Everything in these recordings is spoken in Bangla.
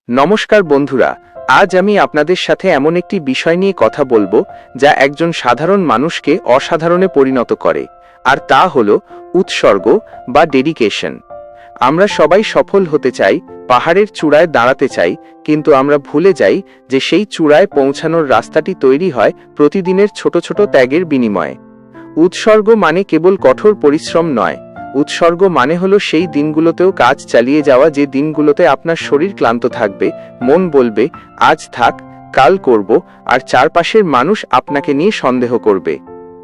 নমস্কার বন্ধুরা, আজ আমি আপনাদের সাথে এমন একটি বিষয় নিয়ে কথা বলবো যা একজন সাধারণ মানুষকে অসাধারণে পরিণত করে, আর তা হলো উৎসর্গ বা ডেডিকেশন। আমরা সবাই সফল হতে চাই, পাহাড়ের চূড়ায় দাঁড়াতে চাই, কিন্তু আমরা ভুলে যাই যে সেই চূড়ায় পৌঁছানোর রাস্তাটি তৈরি হয় প্রতিদিনের ছোট ছোট ত্যাগের বিনিময়ে। উৎসর্গ মানে কেবল কঠোর পরিশ্রম নয়, উৎসর্গ মানে হলো সেই দিনগুলোতেও কাজ চালিয়ে যাওয়া, যে দিনগুলোতে আপনার শরীর ক্লান্ত থাকবে, মন বলবে আজ থাক, কাল করব, আর চারপাশের মানুষ আপনাকে নিয়ে সন্দেহ করবে।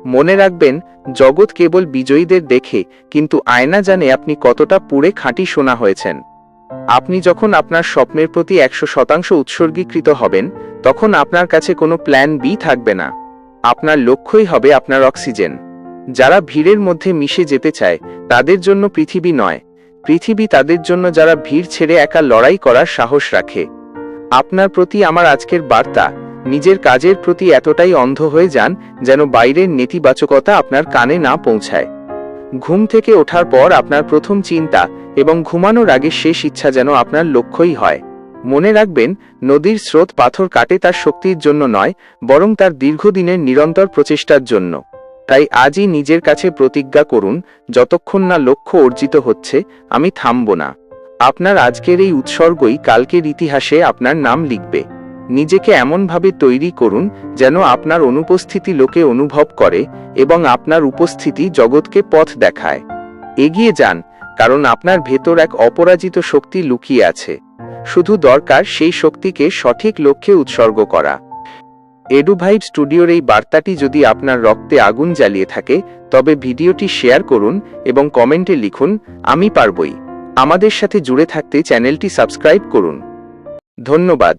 মনে রাখবেন, জগৎ কেবল বিজয়ীদের দেখে, কিন্তু আয়না জানে আপনি কতটা পুড়ে খাঁটি সোনা হয়েছেন। আপনি যখন আপনার স্বপ্নের প্রতি 100% উৎসর্গীকৃত হবেন, তখন আপনার কাছে কোনো প্ল্যান বি থাকবে না। আপনার লক্ষ্যই হবে আপনার অক্সিজেন। যারা ভিড়ের মধ্যে মিশে যেতে চায়, তাদের জন্য পৃথিবী নয়, পৃথিবী তাদের জন্য যারা ভিড় ছেড়ে একা লড়াই করার সাহস রাখে। আপনার প্রতি আমার আজকের বার্তা, নিজের কাজের প্রতি এতটাই অন্ধ হয়ে যান যেন বাইরের নেতিবাচকতা আপনার কানে না পৌঁছায়। ঘুম থেকে ওঠার পর আপনার প্রথম চিন্তা এবং ঘুমানোর আগে শেষ ইচ্ছা যেন আপনার লক্ষ্যই হয়। মনে রাখবেন, নদীর স্রোত পাথর কাটে তার শক্তির জন্য নয়, বরং তার দীর্ঘদিনের নিরন্তর প্রচেষ্টার জন্য। তাই আজই নিজের কাছে প্রতিজ্ঞা করুন, যতক্ষণ না লক্ষ্য অর্জিত হচ্ছে, আমি থামব না। আপনার আজকের এই উৎসর্গই কালকের ইতিহাসে আপনার নাম লিখবে। নিজেকে এমনভাবে তৈরি করুন যেন আপনার অনুপস্থিতি লোকে অনুভব করে এবং আপনার উপস্থিতি জগৎকে পথ দেখায়। এগিয়ে যান, কারণ আপনার ভেতর এক অপরাজিত শক্তি লুকিয়ে আছে। শুধু দরকার সেই শক্তিকে সঠিক লক্ষ্যে উৎসর্গ করা। এডুভাইব স্টুডিওর এই বার্তাটি যদি আপনার রক্তে আগুন জ্বালিয়ে থাকে, তবে ভিডিওটি শেয়ার করুন এবং কমেন্টে লিখুন, আমি পারবই। আমাদের সাথে জুড়ে থাকতে চ্যানেলটি সাবস্ক্রাইব করুন। ধন্যবাদ।